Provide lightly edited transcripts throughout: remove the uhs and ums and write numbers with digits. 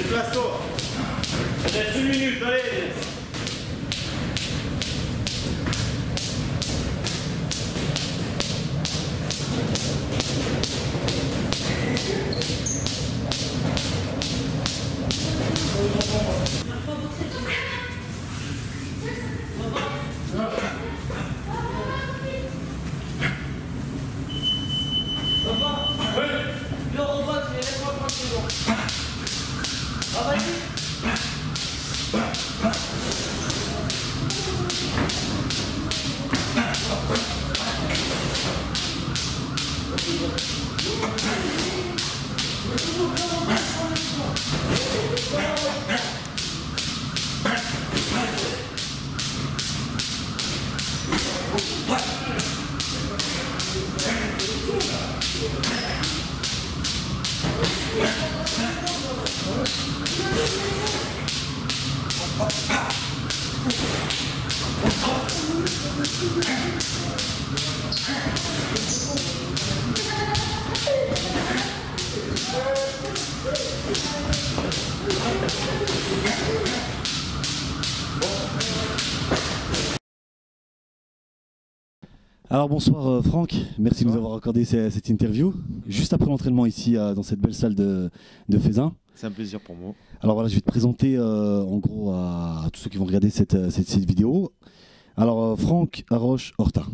Déplace-toi. Reste 1 minute, allez. Alors bonsoir Franck, merci de nous avoir accordé cette interview. Juste après l'entraînement ici dans cette belle salle de Faisin. C'est un plaisir pour moi. Alors voilà, je vais te présenter en gros à tous ceux qui vont regarder cette vidéo. Alors Franck Haroche Horta,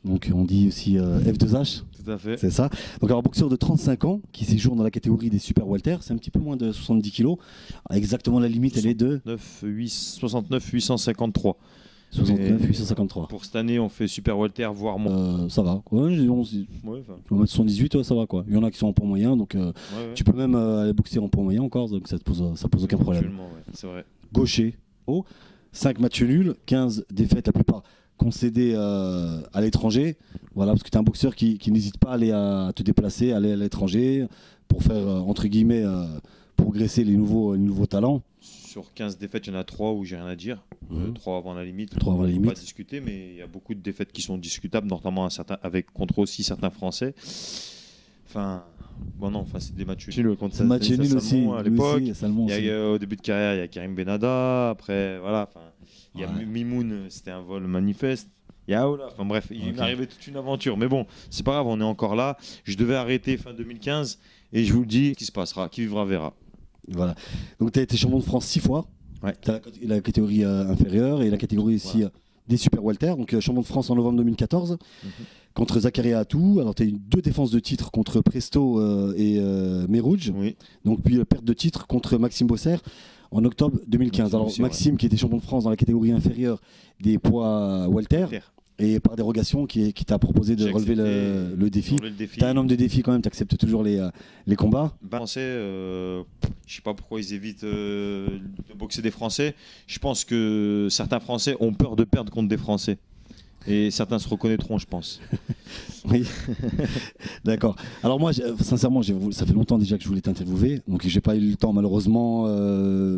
donc on dit aussi F2H. Tout à fait. C'est ça. Donc alors boxeur de 35 ans qui séjourne dans la catégorie des super welter, c'est un petit peu moins de 70 kg. Exactement la limite elle est de 69 853. 69 853. Pour cette année, on fait super welter, voire moins. Ça va. Ouais, on va 78, ouais, ça va quoi. Il y en a qui sont en poids moyen, donc tu peux même aller boxer en poids moyen encore, donc ça pose aucun problème. Ouais, c'est vrai. Gaucher, 5 matchs nuls, 15 défaites, la plupart concédées à l'étranger. Voilà, parce que tu es un boxeur qui n'hésite pas à aller à te déplacer, aller à l'étranger pour faire entre guillemets progresser les nouveaux talents. Sur 15 défaites, il y en a 3 où j'ai rien à dire. 3 avant la limite. 3 avant la limite. Pas discuter, mais il y a beaucoup de défaites qui sont discutables, notamment contre aussi certains Français. Enfin, bon non, c'est des matchs nuls contre match nul aussi à l'époque. Au début de carrière, il y a Karim Benada. Après, voilà. Il y a Mimoun, c'était un vol manifeste. Il y a Aoula. Enfin bref, il m'est arrivé toute une aventure. Mais bon, c'est pas grave, on est encore là. Je devais arrêter fin 2015 et je vous le dis, ce qui se passera, qui vivra verra. Voilà. Donc tu as été champion de France 6 fois. Ouais. Tu as la catégorie inférieure et la catégorie aussi des super welter. Donc champion de France en novembre 2014 contre Zakaria Atou. Alors tu as eu 2 défenses de titre contre Presto et Merouj. Oui. Donc puis perte de titre contre Maxime Bosser en octobre 2015. Alors Maxime qui était champion de France dans la catégorie inférieure des poids welter. Et par dérogation, qui t'a proposé de relever le défi. Tu es un homme de défi quand même, tu acceptes toujours les combats. Français, je sais pas pourquoi ils évitent de boxer des Français. Je pense que certains Français ont peur de perdre contre des Français. Et certains se reconnaîtront, je pense. Oui, d'accord. Alors moi, sincèrement, ça fait longtemps déjà que je voulais t'interviewer, donc j'ai pas eu le temps malheureusement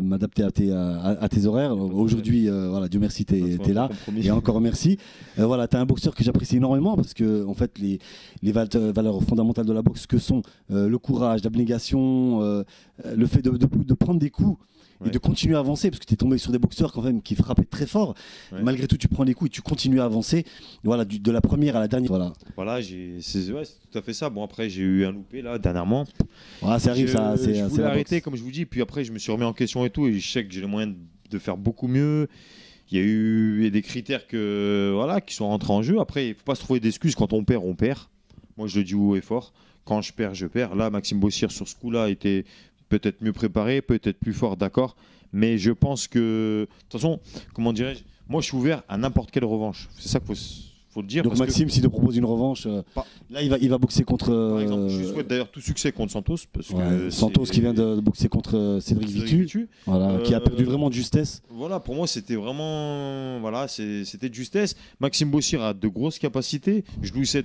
m'adapter à tes horaires. Aujourd'hui, voilà, Dieu merci, t'es là. Et encore merci. Voilà, t'es un boxeur que j'apprécie énormément parce que en fait, les valeurs fondamentales de la boxe que sont le courage, l'abnégation, le fait de prendre des coups. Et de continuer à avancer, parce que tu es tombé sur des boxeurs quand même qui frappaient très fort. Ouais. Malgré tout, tu prends les coups et tu continues à avancer. Voilà, de la première à la dernière. Voilà, c'est tout à fait ça. Bon, après, j'ai eu un loupé là dernièrement. Voilà, ça arrive, ça. Je voulais arrêter, comme je vous dis. Puis après, je me suis remis en question et tout. Et je sais que j'ai les moyens de faire beaucoup mieux. Il y a eu des critères qui sont rentrés en jeu. Après, il ne faut pas se trouver d'excuses. Quand on perd, on perd. Moi, je le dis haut et fort. Quand je perds, je perds. Là, Maxime Bossier, sur ce coup-là, était peut-être mieux préparé, peut-être plus fort, d'accord. Mais je pense que, de toute façon, comment dirais-je, moi je suis ouvert à n'importe quelle revanche. C'est ça qu'il faut le dire. Donc Maxime, s'il te propose une revanche, là il va boxer contre. Par exemple, je souhaite d'ailleurs tout succès contre Santos. Parce que Santos qui vient de boxer contre Cédric Vitu, voilà, qui a perdu vraiment de justesse. Voilà, pour moi c'était vraiment. Voilà, c'était de justesse. Maxime Bossier a de grosses capacités. Je lui souhaite,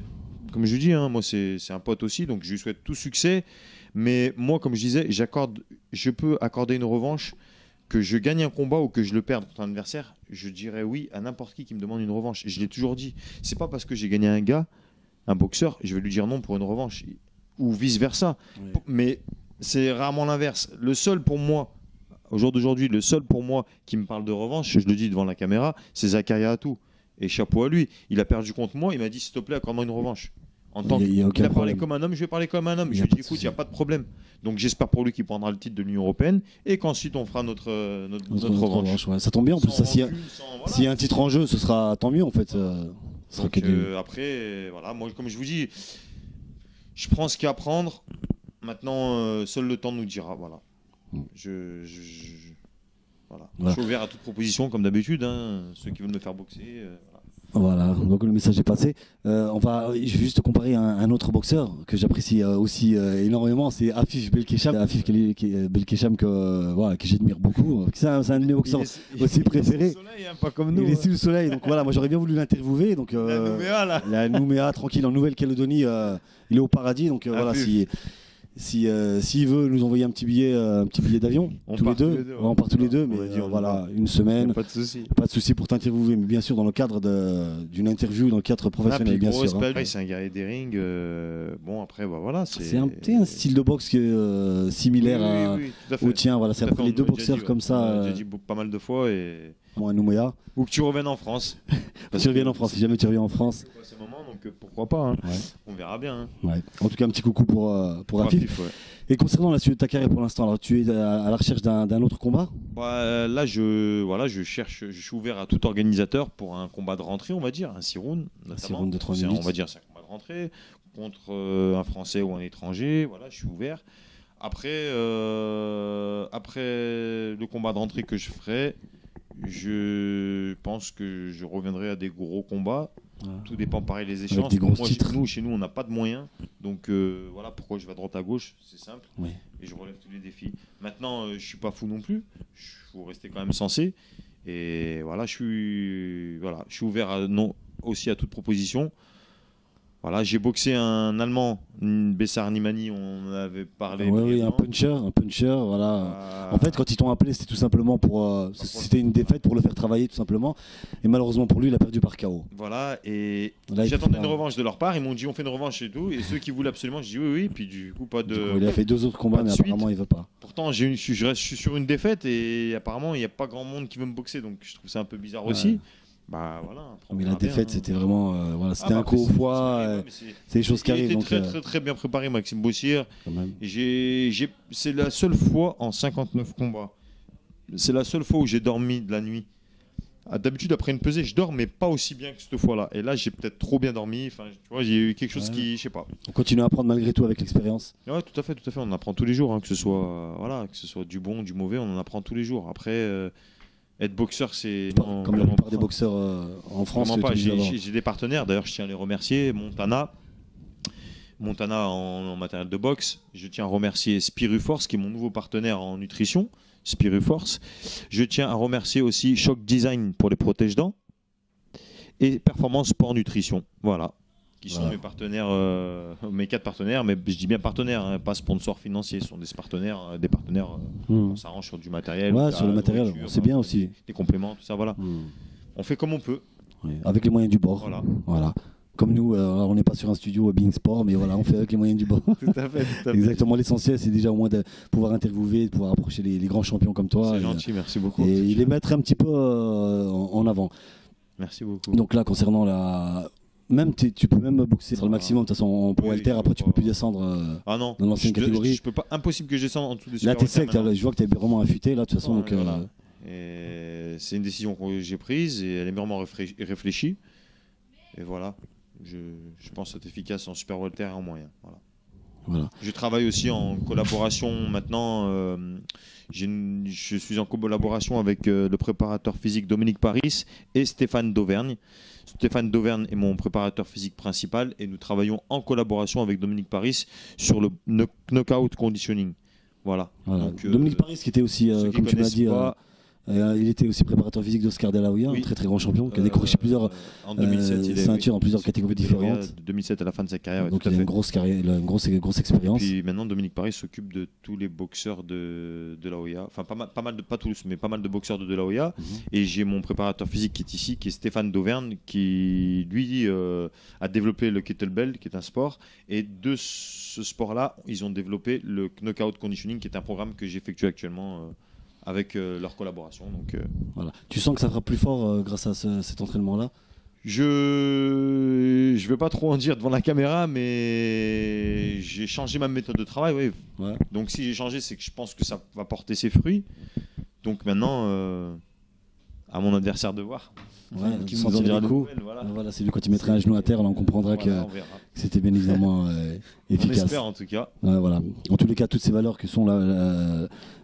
comme je dis, moi c'est un pote aussi, donc je lui souhaite tout succès. Mais moi, comme je disais, je peux accorder une revanche, que je gagne un combat ou que je le perde contre un adversaire, je dirais oui à n'importe qui me demande une revanche. Je l'ai toujours dit. C'est pas parce que j'ai gagné un boxeur, je vais lui dire non pour une revanche. Ou vice-versa. Oui. Mais c'est rarement l'inverse. Le seul pour moi Au jour d'aujourd'hui, le seul pour moi qui me parle de revanche, je le dis devant la caméra, c'est Zakaria Atou. Et chapeau à lui. Il a perdu contre moi, il m'a dit s'il te plaît, accorde-moi une revanche. Il a parlé comme un homme, je vais parler comme un homme. Je lui ai dit écoute, il n'y a pas de problème. Donc j'espère pour lui qu'il prendra le titre de l'Union Européenne et qu'ensuite on fera notre revanche. Ouais. Ça tombe bien en plus. S'il y a un titre en jeu, ce sera tant mieux en fait. Donc, après, voilà, moi comme je vous dis, je prends ce qu'il y a à prendre. Maintenant, seul le temps nous dira. Voilà. Voilà. Je suis ouvert à toute proposition comme d'habitude. Hein. Ceux qui veulent me faire boxer. Voilà, donc le message est passé. Je vais juste comparer un autre boxeur que j'apprécie aussi énormément, c'est Afif Belkesham. Afif Belkesham que j'admire beaucoup. C'est un de mes boxeurs aussi préférés. Il est sous le soleil, hein, pas comme nous. Il est sous le soleil, donc voilà, moi j'aurais bien voulu l'interviewer. Donc la Nouméa, tranquille en Nouvelle-Calédonie, il est au paradis. Donc voilà, s'il veut nous envoyer un petit billet d'avion, on part tous les deux, mais voilà, une semaine, pas de souci. Pas de souci pour t'interviewer, mais bien sûr dans le cadre d'une interview, dans le cadre professionnel, bien sûr. C'est un guerrier des rings. Bon après, voilà, c'est un style de boxe similaire au tien. Voilà, c'est après les deux boxeurs comme ça. J'ai dit pas mal de fois et. Moi, Nouméa. Ou que tu reviennes en France. Si jamais tu reviens en France. C'est le moment, donc pourquoi pas. Hein. Ouais. On verra bien. Hein. Ouais. En tout cas, un petit coucou pour Afif. Ouais. Et concernant la suite de ta carrière pour l'instant, alors tu es à la recherche d'un autre combat ? Là, je suis ouvert à tout organisateur pour un combat de rentrée, on va dire, un 6 rounds. Un 6 rounds de 3 minutes. On va dire, c'est un combat de rentrée contre un Français ou un étranger. Voilà, je suis ouvert. Après le combat de rentrée que je ferai, je pense que je reviendrai à des gros combats. Tout dépend pareil les échéances. Chez nous, on n'a pas de moyens. Donc voilà pourquoi je vais à droite à gauche. C'est simple. Oui. Et je relève tous les défis. Maintenant, je ne suis pas fou non plus. Il faut rester quand même sensé. Et voilà, je suis ouvert aussi à toute proposition. Voilà, j'ai boxé un Allemand, Bessar Nimani, on en avait parlé. Oui, un puncher, voilà. En fait, quand ils t'ont appelé, c'était tout simplement c'était une défaite pour le faire travailler, tout simplement. Et malheureusement pour lui, il a perdu par KO. Voilà, et j'attendais une revanche de leur part. Ils m'ont dit, on fait une revanche et tout. Et ceux qui voulaient absolument, j'ai dit oui. Puis du coup, pas de. Du coup, il a fait 2 autres combats, mais apparemment, il veut pas. Pourtant, je suis sur une défaite et apparemment, il n'y a pas grand monde qui veut me boxer. Donc, je trouve ça un peu bizarre aussi. Bah voilà. Mais la défaite, c'était vraiment, c'était un coup au foie. C'est des choses qui arrivent. Il était très bien préparé, Maxime Bossier. C'est la seule fois en 59 combats. C'est la seule fois où j'ai dormi de la nuit. D'habitude, après une pesée, je dors, mais pas aussi bien que cette fois-là. Et là, j'ai peut-être trop bien dormi. Enfin, tu vois, j'ai eu quelque chose qui, je sais pas. On continue à apprendre malgré tout avec l'expérience. Ouais, tout à fait. On en apprend tous les jours, hein, que ce soit du bon, du mauvais, on en apprend tous les jours. Après. Être boxeur, c'est. Comme la plupart des boxeurs en France. Vraiment pas. J'ai des partenaires, d'ailleurs, je tiens à les remercier. Montana en matériel de boxe. Je tiens à remercier Spiruforce, qui est mon nouveau partenaire en nutrition. Spiruforce. Je tiens à remercier aussi Shock Design pour les protège-dents. Et Performance Sport Nutrition. Voilà. Qui sont mes partenaires, mes 4 partenaires, mais je dis bien partenaires, hein, pas sponsors financiers, ce sont des partenaires, on s'arrange sur du matériel. Ouais, sur le matériel, c'est bien aussi. Des compléments, tout ça, voilà. On fait comme on peut. Oui, avec les moyens du bord. Voilà. Comme nous, on n'est pas sur un studio Being Sport, mais voilà, on fait avec les moyens du bord. Tout à fait. Exactement, l'essentiel, c'est déjà au moins de pouvoir interviewer, de pouvoir approcher les grands champions comme toi. C'est gentil, merci beaucoup. Et les mettre un petit peu en avant. Merci beaucoup. Donc là, concernant tu peux même boxer sur le maximum. De toute façon, pour Walter, après, tu peux plus descendre dans l'ancienne catégorie. Je peux pas, impossible que je descende en dessous des Là, t'es sec, je vois que tu es vraiment affûté, là, de toute façon. Donc, c'est une décision que j'ai prise et elle est mûrement réfléchie. Et voilà, je pense être efficace en super Walter et en moyen. Voilà. Je travaille aussi en collaboration maintenant. Je suis en collaboration avec le préparateur physique Dominique Paris et Stéphane Dauvergne. Stéphane Dauvergne est mon préparateur physique principal et nous travaillons en collaboration avec Dominique Paris sur le knockout conditioning. Voilà. Donc, Dominique Paris qui était aussi, comme tu m'as dit, il était aussi préparateur physique d'Oscar De La Hoya, un très très grand champion qui a décroché plusieurs ceintures dans plusieurs catégories différentes. 2007 à la fin de sa carrière. Donc il a une grosse carrière, il a une grosse expérience. Et puis maintenant Dominique Paris s'occupe de tous les boxeurs de La Hoya, enfin pas tous, mais pas mal de boxeurs de La Hoya. Et j'ai mon préparateur physique qui est ici, qui est Stéphane Dauvergne, qui lui a développé le kettlebell, qui est un sport. Et de ce sport-là, ils ont développé le knockout conditioning, qui est un programme que j'effectue actuellement. avec leur collaboration. Donc, Voilà. Tu sens que ça fera plus fort grâce à cet entraînement-là? je vais pas trop en dire devant la caméra, mais j'ai changé ma méthode de travail. Oui. Ouais. Donc si j'ai changé, c'est que je pense que ça va porter ses fruits. Donc maintenant, à mon adversaire de voir. Ouais, Qui sans nous en dire dira les des coups. nouvelles, voilà. Voilà, c'est lui quand tu mettrais un genou à terre, là on comprendra Voilà, que on verra. c'était bien évidemment On efficace. espère en tout cas. Ouais, voilà. En tous les cas, toutes ces valeurs que sont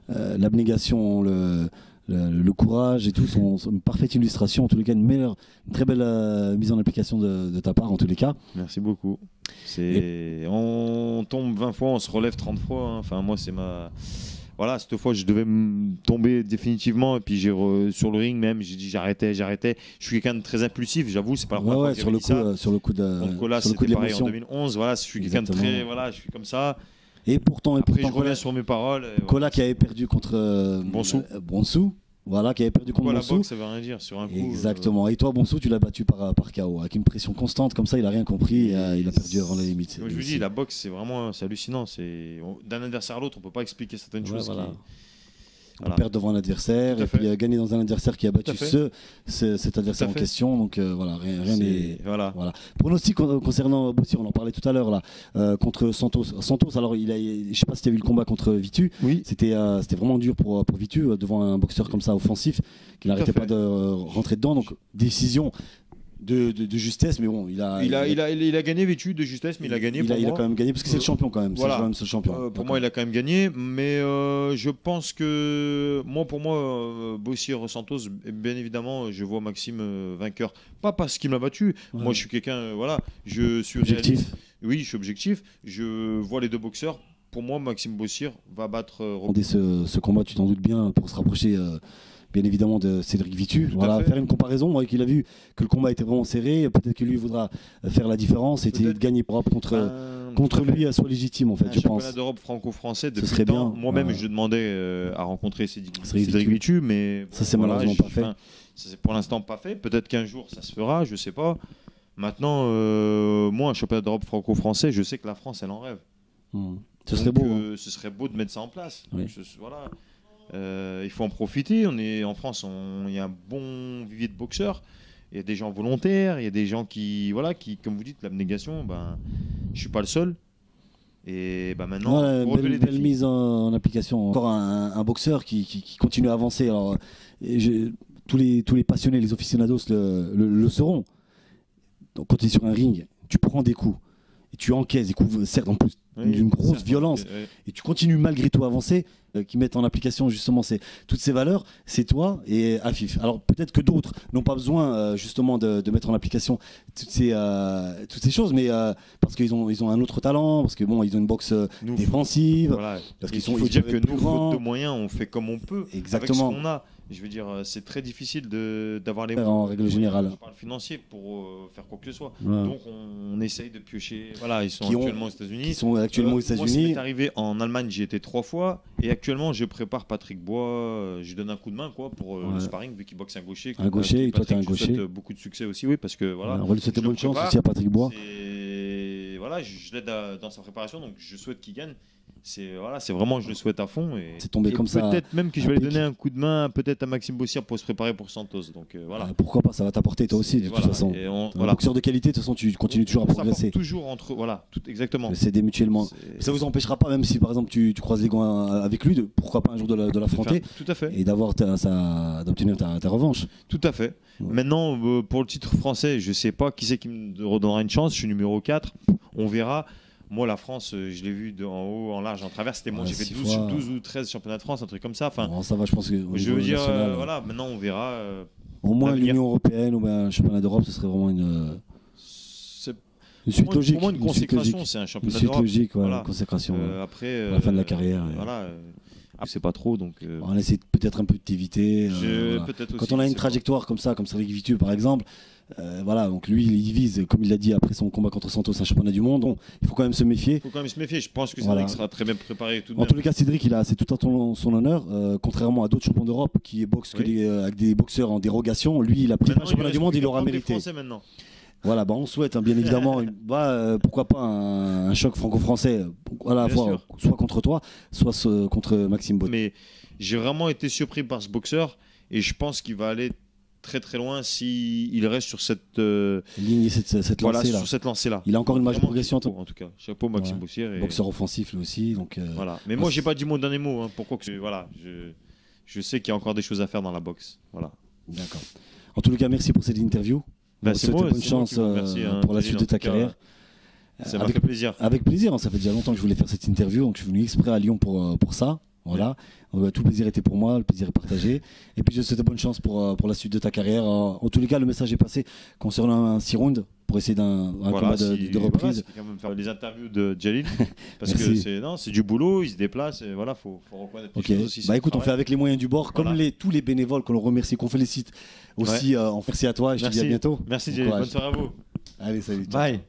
l'abnégation, le courage et tout sont une parfaite illustration. En tous les cas, une très belle mise en application de ta part, en tous les cas. Merci beaucoup. On tombe 20 fois, on se relève 30 fois. Hein. Enfin, moi, c'est ma. Voilà, cette fois, je devais tomber définitivement. Et puis, sur le ring, même, j'ai dit j'arrêtais. Je suis quelqu'un de très impulsif, j'avoue. C'est pas la première fois que sur le coup, sur le coup de. Donc là, sur le coup c'était de pareil en l'émotion. 2011. Voilà, je suis quelqu'un de très. Voilà, je suis comme ça. Et pourtant, Après, je reviens sur mes paroles. Kola qui avait perdu contre Bonsou. Voilà, qui avait perdu contre Pourquoi la Bonsou. boxe, ça veut rien dire sur un coup. Exactement. Et toi, Bonsou, tu l'as battu par KO. Avec une pression constante, comme ça, il a rien compris. Il a perdu avant la limite. Moi, je vous dis, la boxe, c'est vraiment hallucinant. D'un adversaire à l'autre, on peut pas expliquer certaines choses. Voilà. Voilà. Perdre devant un adversaire et puis gagner dans un adversaire qui a battu cet adversaire en question. Donc voilà, rien n'est. Voilà. Pronostic concernant Bossier, on en parlait tout à l'heure là, contre Santos. Santos, alors je sais pas si tu as vu le combat contre Vitu. Oui. C'était vraiment dur pour Vitu devant un boxeur comme ça offensif qui n'arrêtait pas de rentrer dedans. Donc décision de justesse, mais bon, il a gagné Vitu de justesse, mais il a gagné. Il a quand même gagné parce que c'est le champion quand même. Voilà. C'est quand même ce champion. Pour moi, il a quand même gagné, mais je pense que pour moi, Bossier Santos, bien évidemment, je vois Maxime vainqueur. Pas parce qu'il m'a battu. Ouais. Moi, je suis quelqu'un, je suis objectif. Réaliste. Oui, je suis objectif. Je vois les deux boxeurs. Pour moi, Maxime Bossier va battre. Dès ce combat, tu t'en doutes bien, pour se rapprocher. Bien évidemment de Cédric Vitu. Voilà, faire une comparaison, moi qu'il a vu que le combat était vraiment serré, peut-être que lui voudra faire la différence et de gagner contre lui à soit légitime en fait, je pense. Championnat d'Europe franco-français depuis ce serait bien. Moi-même je demandais à rencontrer Cédric Vitu, mais ça c'est malheureusement pas fait. Ça c'est pour l'instant pas fait. Peut-être qu'un jour ça se fera, je sais pas. Maintenant, moi un championnat d'Europe franco-français, je sais que la France elle en rêve. Ce serait beau. Ce serait beau de mettre ça en place. Oui. Donc, voilà. Il faut en profiter. En France, il y a un bon vivier de boxeurs. Il y a des gens volontaires, il y a des gens qui, comme vous dites, l'abnégation. Je suis pas le seul. Et maintenant, belle mise en application. Encore un boxeur qui continue à avancer. Alors, tous les passionnés, les aficionados le seront. Donc, quand tu es sur un ring, tu prends des coups. Et tu encaisses des coups, certes en plus d'une grosse violence, et tu continues malgré tout à avancer, qui mettent en application justement toutes ces valeurs, c'est toi et Afif. Alors peut-être que d'autres n'ont pas besoin justement de mettre en application toutes ces choses, mais parce qu'ils ont un autre talent, parce que ils ont une boxe défensive, parce qu'ils faut dire que nous, faute de moyens, on fait comme on peut. Exactement. Avec ce qu'on a. Je veux dire, c'est très difficile d'avoir les moyens. En règle générale. Je parle financier pour faire quoi que ce soit. Ouais. Donc on essaye de piocher. Voilà, ils sont actuellement aux États-Unis. Ils sont actuellement aux États-Unis. Moi, c'est arrivé en Allemagne, j'y étais 3 fois. Et actuellement, je prépare Patrick Bois. Je lui donne un coup de main pour le sparring, vu qu'il boxe un gaucher. Un gaucher, et toi, tu es un gaucher. Je souhaite beaucoup de succès aussi, oui, parce que voilà. On va lui souhaiter bonne chance aussi à Patrick Bois. Et voilà, je l'aide dans sa préparation, donc je souhaite qu'il gagne. C'est vraiment, je le souhaite à fond. C'est tombé comme ça. Peut-être même que je vais lui donner un coup de main, peut-être à Maxime Bossier pour se préparer pour Santos. Donc voilà. Pourquoi pas, ça va t'apporter toi aussi de toute façon. Un boxeur de qualité, de toute façon, tu continues toujours à progresser. Toujours entre, exactement. C'est des mutuellement. Ça vous empêchera pas, même si par exemple tu croises les gants avec lui, pourquoi pas un jour de l'affronter. Tout à fait. Et d'obtenir ta revanche. Tout à fait. Ouais. Maintenant, pour le titre français, je sais pas qui c'est qui me redonnera une chance. Je suis numéro 4. On verra. Moi, la France, je l'ai vu en haut, en large, en travers. C'était j'ai fait 12 ou 13 championnats de France, un truc comme ça. Enfin, ça va, je pense que. Je veux dire, maintenant, on verra. Au moins, l'Union européenne ou un championnat d'Europe, ce serait vraiment une suite logique. Pour moi, une consécration, c'est un championnat d'Europe. Une suite logique, une consécration. Après, à la fin de la carrière. C'est pas trop, donc. On essaie peut-être un peu de t'éviter. Quand on a une trajectoire comme ça, comme Cédric Vitu par exemple. Donc lui il vise, comme il l'a dit après son combat contre Santos, un championnat du monde. Il faut quand même se méfier. Il faut quand même se méfier. Je pense que Cédric sera très bien préparé. En tous les cas, Cédric, c'est tout à son honneur. Contrairement à d'autres champions d'Europe qui boxent avec des boxeurs en dérogation, lui il a pris un championnat du monde, il l'aura mérité. Français maintenant. Voilà, bah, on souhaite bien évidemment, pourquoi pas un choc franco-français, à la Bien fois sûr. soit contre toi, soit contre Maxime Baudet. Mais j'ai vraiment été surpris par ce boxeur et je pense qu'il va aller très très loin s'il reste sur cette Ligne, cette voilà, lancée là. sur cette lancée là. Il a encore une marge de Vraiment progression. chapeau, en tout cas. Chapeau Maxime Ouais. Boussière. Et... Boxeur offensif lui aussi. Donc, Voilà. Mais moi j'ai pas dit mon dernier mot. Hein. Pourquoi que voilà, je sais qu'il y a encore des choses à faire dans la boxe. Voilà. D'accord. En tout cas, merci pour cette interview. Ben, On te c'est souhaite moi, bonne c'est moi chance qui vous remercie, hein, pour la Cyril, suite de en ta tout cas, carrière. Ça m'a fait plaisir. Avec plaisir, hein, ça fait déjà longtemps que je voulais faire cette interview, donc je suis venu exprès à Lyon pour ça. Voilà. Tout le plaisir était pour moi, le plaisir est partagé. Et puis je te souhaite bonne chance pour la suite de ta carrière. En tous les cas, le message est passé concernant un 6 rounds pour essayer d'un combat de reprise. Voilà, c'est quand même faire les interviews de Jalil parce que Merci. c'est du boulot, il se déplace et voilà, faut reconnaître les Ok. choses aussi. Bah c'est écoute, du on fait travail. avec les moyens du bord, comme Voilà. tous les bénévoles qu'on remercie, qu'on félicite aussi. Merci à toi et je te dis à bientôt. Merci Bon Jalil, courage. bonne soirée à vous. Allez, salut. ciao. Bye.